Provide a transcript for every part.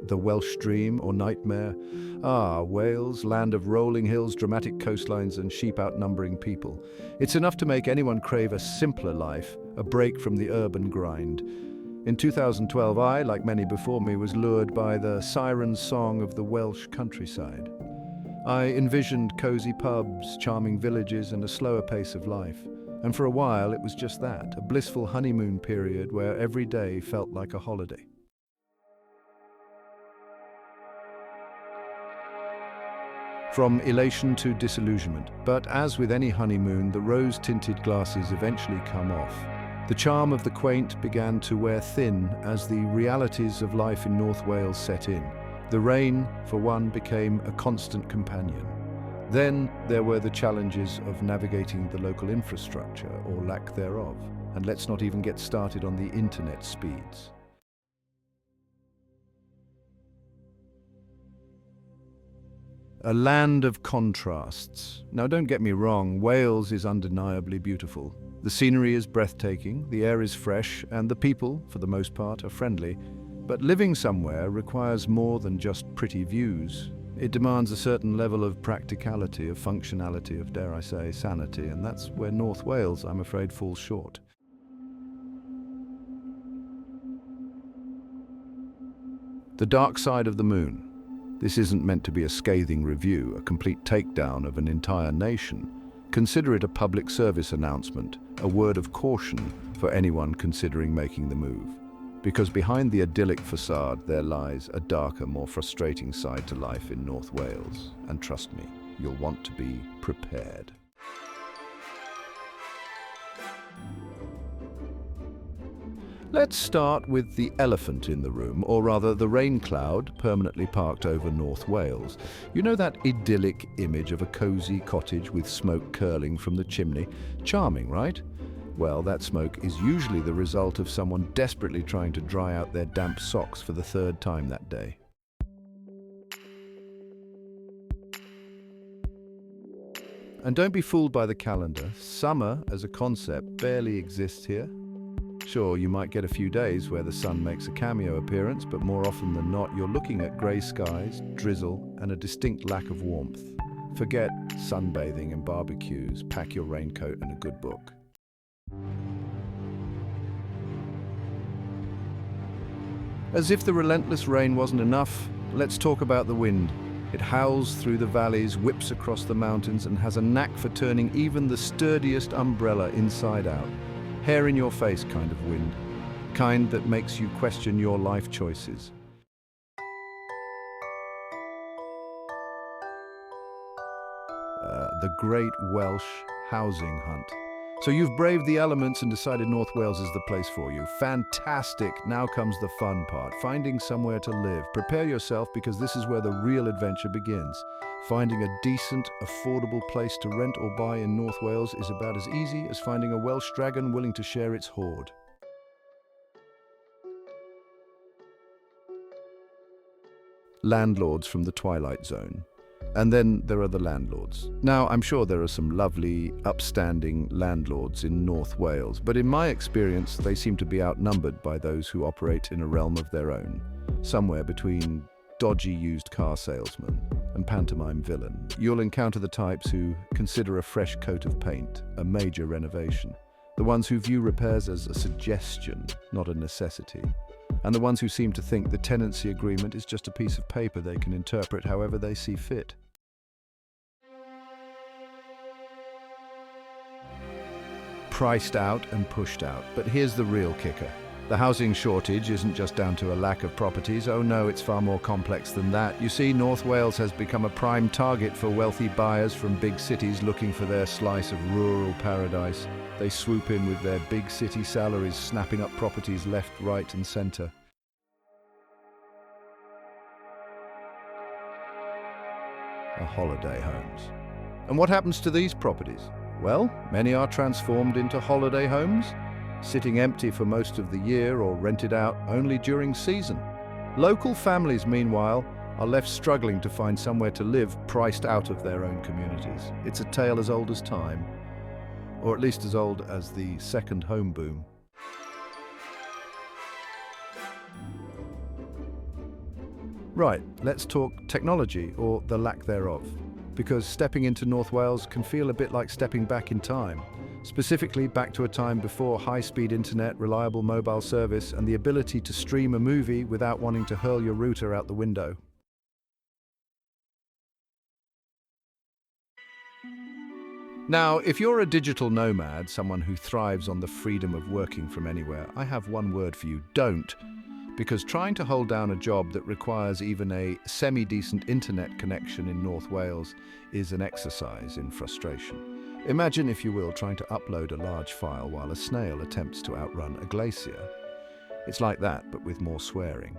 the Welsh dream or nightmare? Ah, Wales, land of rolling hills, dramatic coastlines, and sheep outnumbering people. It's enough to make anyone crave a simpler life, a break from the urban grind. In 2012, I, like many before me, was lured by the siren song of the Welsh countryside. I envisioned cozy pubs, charming villages, and a slower pace of life. And for a while, it was just that, a blissful honeymoon period where every day felt like a holiday. From elation to disillusionment. But as with any honeymoon, the rose-tinted glasses eventually come off. The charm of the quaint began to wear thin as the realities of life in North Wales set in. The rain, for one, became a constant companion. Then there were the challenges of navigating the local infrastructure, or lack thereof. And let's not even get started on the internet speeds. A land of contrasts. Now don't get me wrong, Wales is undeniably beautiful. The scenery is breathtaking, the air is fresh, and the people, for the most part, are friendly. But living somewhere requires more than just pretty views. It demands a certain level of practicality, of functionality, of, dare I say, sanity, and that's where North Wales, I'm afraid, falls short. The dark side of the moon. This isn't meant to be a scathing review, a complete takedown of an entire nation. Consider it a public service announcement, a word of caution for anyone considering making the move. Because behind the idyllic facade, there lies a darker, more frustrating side to life in North Wales. And trust me, you'll want to be prepared. Let's start with the elephant in the room, or rather the rain cloud permanently parked over North Wales. You know that idyllic image of a cozy cottage with smoke curling from the chimney? Charming, right? Well, that smoke is usually the result of someone desperately trying to dry out their damp socks for the third time that day. And don't be fooled by the calendar. Summer, as a concept, barely exists here. Sure, you might get a few days where the sun makes a cameo appearance, but more often than not, you're looking at grey skies, drizzle, and a distinct lack of warmth. Forget sunbathing and barbecues. Pack your raincoat and a good book. As if the relentless rain wasn't enough, let's talk about the wind. It howls through the valleys, whips across the mountains, and has a knack for turning even the sturdiest umbrella inside out. Hair in your face kind of wind, kind that makes you question your life choices. The Great Welsh Housing Hunt. So you've braved the elements and decided North Wales is the place for you. Fantastic! Now comes the fun part, finding somewhere to live. Prepare yourself because this is where the real adventure begins. Finding a decent, affordable place to rent or buy in North Wales is about as easy as finding a Welsh dragon willing to share its hoard. Landlords from the Twilight Zone. And then there are the landlords. Now, I'm sure there are some lovely, upstanding landlords in North Wales, but in my experience, they seem to be outnumbered by those who operate in a realm of their own, somewhere between dodgy used car salesman and pantomime villain. You'll encounter the types who consider a fresh coat of paint a major renovation, the ones who view repairs as a suggestion, not a necessity, and the ones who seem to think the tenancy agreement is just a piece of paper they can interpret however they see fit. Priced out and pushed out. But here's the real kicker. The housing shortage isn't just down to a lack of properties. Oh no, it's far more complex than that. You see, North Wales has become a prime target for wealthy buyers from big cities looking for their slice of rural paradise. They swoop in with their big city salaries, snapping up properties left, right, and centre. Holiday homes. And what happens to these properties? Well, many are transformed into holiday homes, sitting empty for most of the year or rented out only during season. Local families, meanwhile, are left struggling to find somewhere to live priced out of their own communities. It's a tale as old as time, or at least as old as the second home boom. Right, let's talk technology, or the lack thereof. Because stepping into North Wales can feel a bit like stepping back in time. Specifically, back to a time before high-speed internet, reliable mobile service, and the ability to stream a movie without wanting to hurl your router out the window. Now, if you're a digital nomad, someone who thrives on the freedom of working from anywhere, I have one word for you: don't. Because trying to hold down a job that requires even a semi-decent internet connection in North Wales is an exercise in frustration. Imagine, if you will, trying to upload a large file while a snail attempts to outrun a glacier. It's like that, but with more swearing.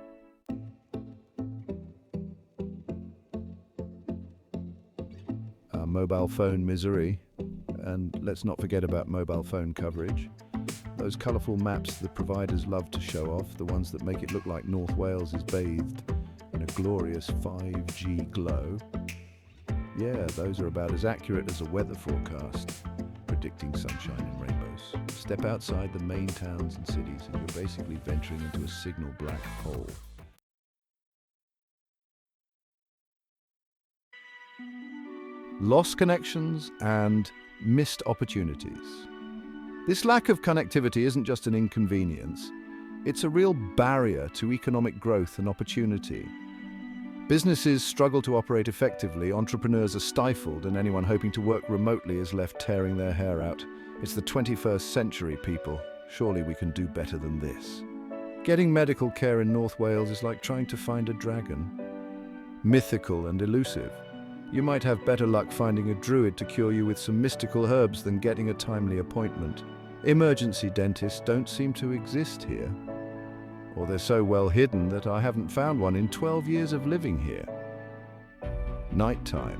Mobile phone misery. And let's not forget about mobile phone coverage. Those colourful maps the providers love to show off, the ones that make it look like North Wales is bathed in a glorious 5G glow. Yeah, those are about as accurate as a weather forecast, predicting sunshine and rainbows. Step outside the main towns and cities and you're basically venturing into a signal black hole. Lost connections and missed opportunities. This lack of connectivity isn't just an inconvenience, it's a real barrier to economic growth and opportunity. Businesses struggle to operate effectively, entrepreneurs are stifled, and anyone hoping to work remotely is left tearing their hair out. It's the 21st century, people. Surely we can do better than this. Getting medical care in North Wales is like trying to find a dragon. Mythical and elusive. You might have better luck finding a druid to cure you with some mystical herbs than getting a timely appointment. Emergency dentists don't seem to exist here. Or they're so well hidden that I haven't found one in 12 years of living here. Nighttime.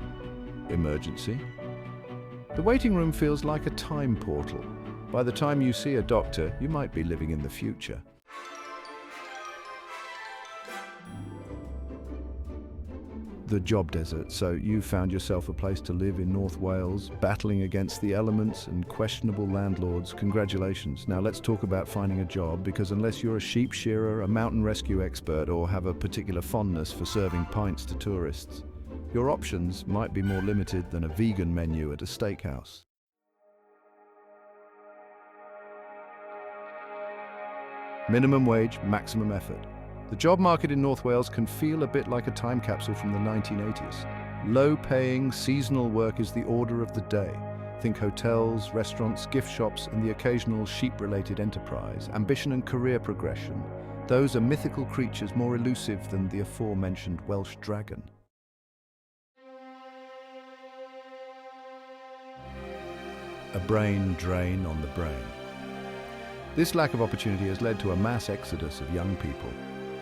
Emergency. The waiting room feels like a time portal. By the time you see a doctor, you might be living in the future. The job desert. So you found yourself a place to live in North Wales, battling against the elements and questionable landlords. Congratulations. Now let's talk about finding a job, because unless you're a sheep shearer, a mountain rescue expert, or have a particular fondness for serving pints to tourists, your options might be more limited than a vegan menu at a steakhouse. Minimum wage, maximum effort. The job market in North Wales can feel a bit like a time capsule from the 1980s. Low-paying, seasonal work is the order of the day. Think hotels, restaurants, gift shops, and the occasional sheep-related enterprise. Ambition and career progression. Those are mythical creatures more elusive than the aforementioned Welsh dragon. A brain drain on the brain. This lack of opportunity has led to a mass exodus of young people,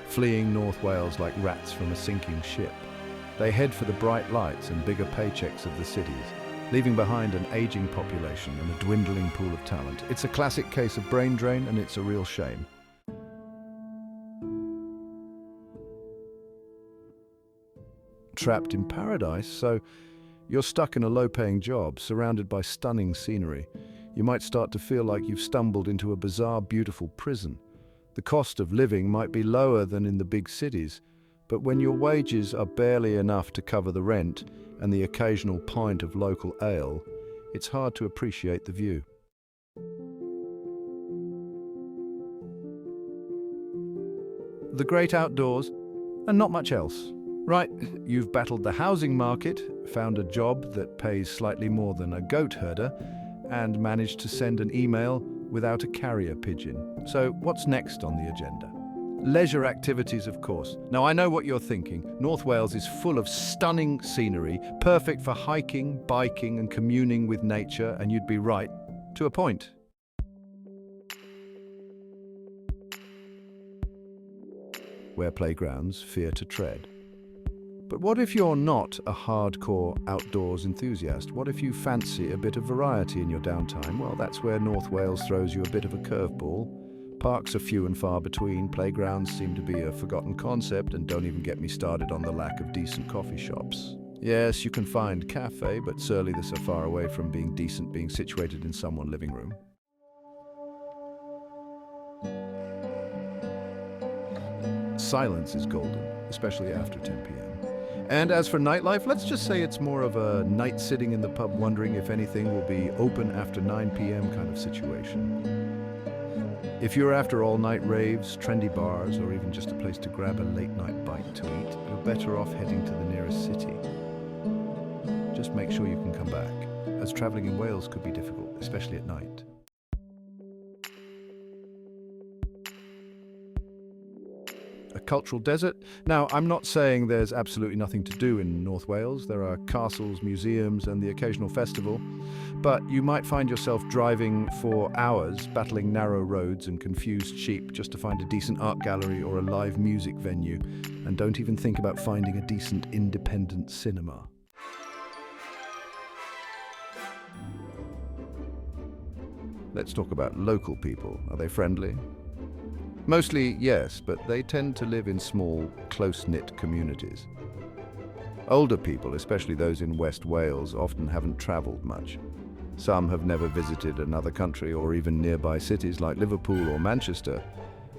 fleeing North Wales like rats from a sinking ship. They head for the bright lights and bigger paychecks of the cities, leaving behind an aging population and a dwindling pool of talent. It's a classic case of brain drain, and it's a real shame. Trapped in paradise, so you're stuck in a low-paying job, surrounded by stunning scenery. You might start to feel like you've stumbled into a bizarre, beautiful prison. The cost of living might be lower than in the big cities, but when your wages are barely enough to cover the rent and the occasional pint of local ale, it's hard to appreciate the view. The great outdoors, and not much else. Right, you've battled the housing market, found a job that pays slightly more than a goat herder, and managed to send an email without a carrier pigeon. So what's next on the agenda? Leisure activities, of course. Now I know what you're thinking. North Wales is full of stunning scenery, perfect for hiking, biking and communing with nature, and you'd be right, to a point. Where playgrounds fear to tread. But what if you're not a hardcore outdoors enthusiast? What if you fancy a bit of variety in your downtime? Well, that's where North Wales throws you a bit of a curveball. Parks are few and far between, playgrounds seem to be a forgotten concept, and don't even get me started on the lack of decent coffee shops. Yes, you can find cafe, but surely they're so far away from being decent being situated in someone's living room. Silence is golden, especially after 10 p.m. And as for nightlife, let's just say it's more of a night sitting in the pub wondering if anything will be open after 9 p.m. kind of situation. If you're after all-night raves, trendy bars, or even just a place to grab a late-night bite to eat, you're better off heading to the nearest city. Just make sure you can come back, as traveling in Wales could be difficult, especially at night. A cultural desert? Now, I'm not saying there's absolutely nothing to do in North Wales. There are castles, museums, and the occasional festival. But you might find yourself driving for hours, battling narrow roads and confused sheep just to find a decent art gallery or a live music venue. And don't even think about finding a decent independent cinema. Let's talk about local people. Are they friendly? Mostly, yes, but they tend to live in small, close-knit communities. Older people, especially those in West Wales, often haven't travelled much. Some have never visited another country or even nearby cities like Liverpool or Manchester,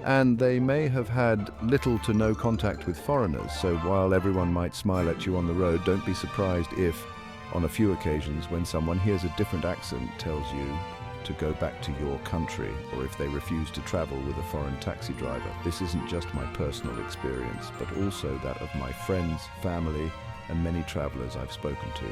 and they may have had little to no contact with foreigners, so while everyone might smile at you on the road, don't be surprised if, on a few occasions, when someone hears a different accent, tells you to go back to your country, or if they refuse to travel with a foreign taxi driver. This isn't just my personal experience, but also that of my friends, family, and many travelers I've spoken to.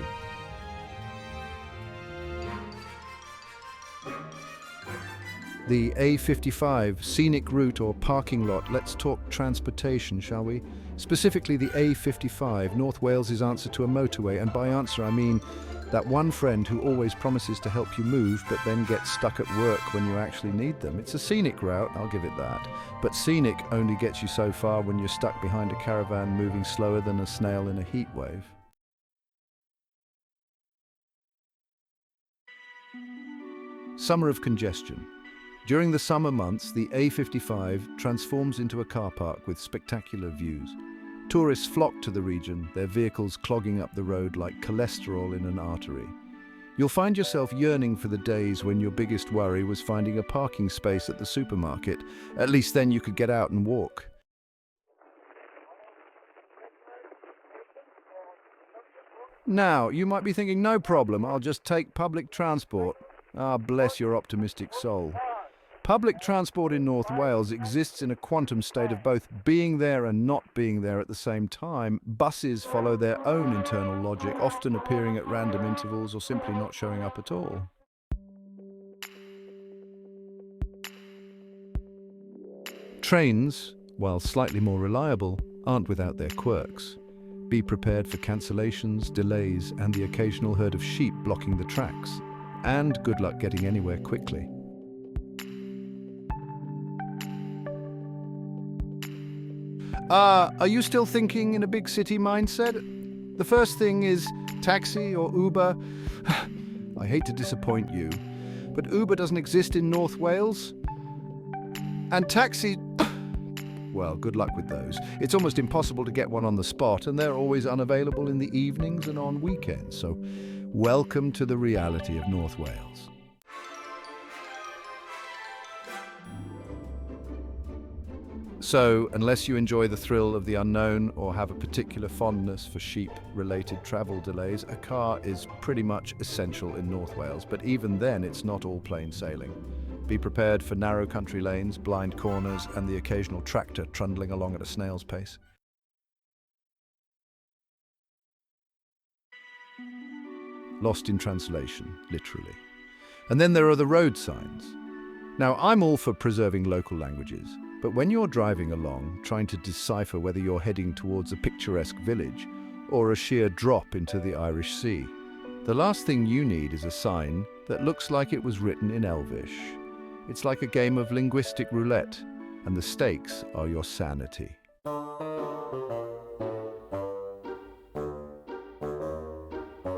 The A55, scenic route or parking lot. Let's talk transportation, shall we? Specifically the A55, North Wales's answer to a motorway, and by answer I mean that one friend who always promises to help you move but then gets stuck at work when you actually need them. It's a scenic route, I'll give it that. But scenic only gets you so far when you're stuck behind a caravan moving slower than a snail in a heat wave. Summer of congestion. During the summer months, the A55 transforms into a car park with spectacular views. Tourists flock to the region, their vehicles clogging up the road like cholesterol in an artery. You'll find yourself yearning for the days when your biggest worry was finding a parking space at the supermarket. At least then you could get out and walk. Now, you might be thinking, no problem, I'll just take public transport. Ah, bless your optimistic soul. Public transport in North Wales exists in a quantum state of both being there and not being there at the same time. Buses follow their own internal logic, often appearing at random intervals or simply not showing up at all. Trains, while slightly more reliable, aren't without their quirks. Be prepared for cancellations, delays, and the occasional herd of sheep blocking the tracks. And good luck getting anywhere quickly. Are you still thinking in a big city mindset? The first thing is taxi or Uber. I hate to disappoint you, but Uber doesn't exist in North Wales. And taxi, well, good luck with those. It's almost impossible to get one on the spot, and they're always unavailable in the evenings and on weekends. So, welcome to the reality of North Wales. So, unless you enjoy the thrill of the unknown or have a particular fondness for sheep-related travel delays, a car is pretty much essential in North Wales, but even then it's not all plain sailing. Be prepared for narrow country lanes, blind corners, and the occasional tractor trundling along at a snail's pace. Lost in translation, literally. And then there are the road signs. Now, I'm all for preserving local languages, but when you're driving along, trying to decipher whether you're heading towards a picturesque village or a sheer drop into the Irish Sea, the last thing you need is a sign that looks like it was written in Elvish. It's like a game of linguistic roulette, and the stakes are your sanity.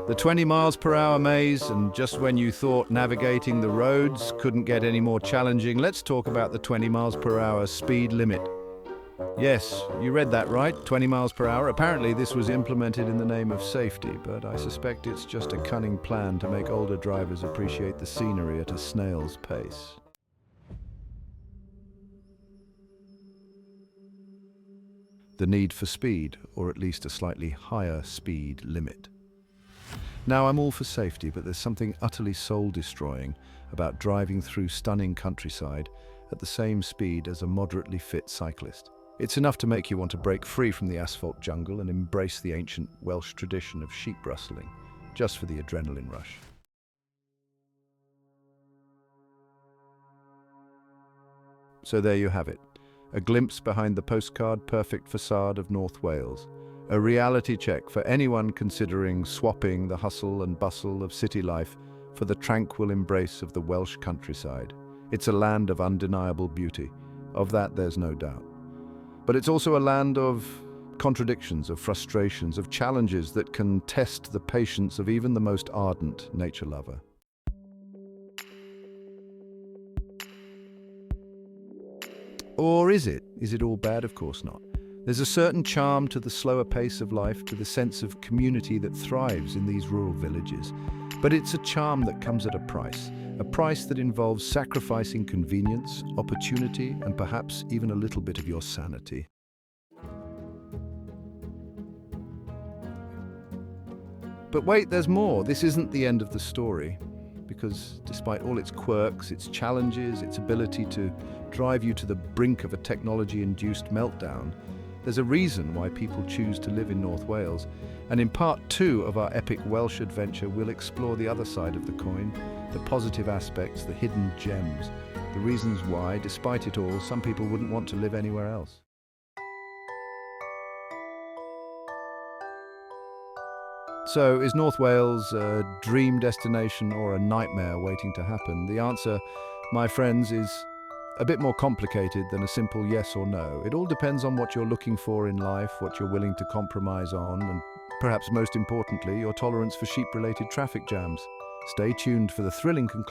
The 20 miles per hour maze, and just when you thought navigating the roads couldn't get any more challenging, let's talk about the 20 miles per hour speed limit. Yes, you read that right, 20 miles per hour. Apparently this was implemented in the name of safety, but I suspect it's just a cunning plan to make older drivers appreciate the scenery at a snail's pace. the need for speed, or at least a slightly higher speed limit. Now, I'm all for safety, but there's something utterly soul-destroying about driving through stunning countryside at the same speed as a moderately fit cyclist. It's enough to make you want to break free from the asphalt jungle and embrace the ancient Welsh tradition of sheep rustling, just for the adrenaline rush. So there you have it, a glimpse behind the postcard-perfect facade of North Wales. A reality check for anyone considering swapping the hustle and bustle of city life for the tranquil embrace of the Welsh countryside. It's a land of undeniable beauty. Of that, there's no doubt. But it's also a land of contradictions, of frustrations, of challenges that can test the patience of even the most ardent nature lover. Or is it? Is it all bad? Of course not. There's a certain charm to the slower pace of life, to the sense of community that thrives in these rural villages. But it's a charm that comes at a price that involves sacrificing convenience, opportunity, and perhaps even a little bit of your sanity. But wait, there's more. This isn't the end of the story. Because despite all its quirks, its challenges, its ability to drive you to the brink of a technology-induced meltdown, there's a reason why people choose to live in North Wales. And in part 2 of our epic Welsh adventure, we'll explore the other side of the coin, the positive aspects, the hidden gems, the reasons why, despite it all, some people wouldn't want to live anywhere else. So, is North Wales a dream destination or a nightmare waiting to happen? The answer, my friends, is a bit more complicated than a simple yes or no. It all depends on what you're looking for in life, what you're willing to compromise on, and perhaps most importantly, your tolerance for sheep-related traffic jams. Stay tuned for the thrilling conclusion.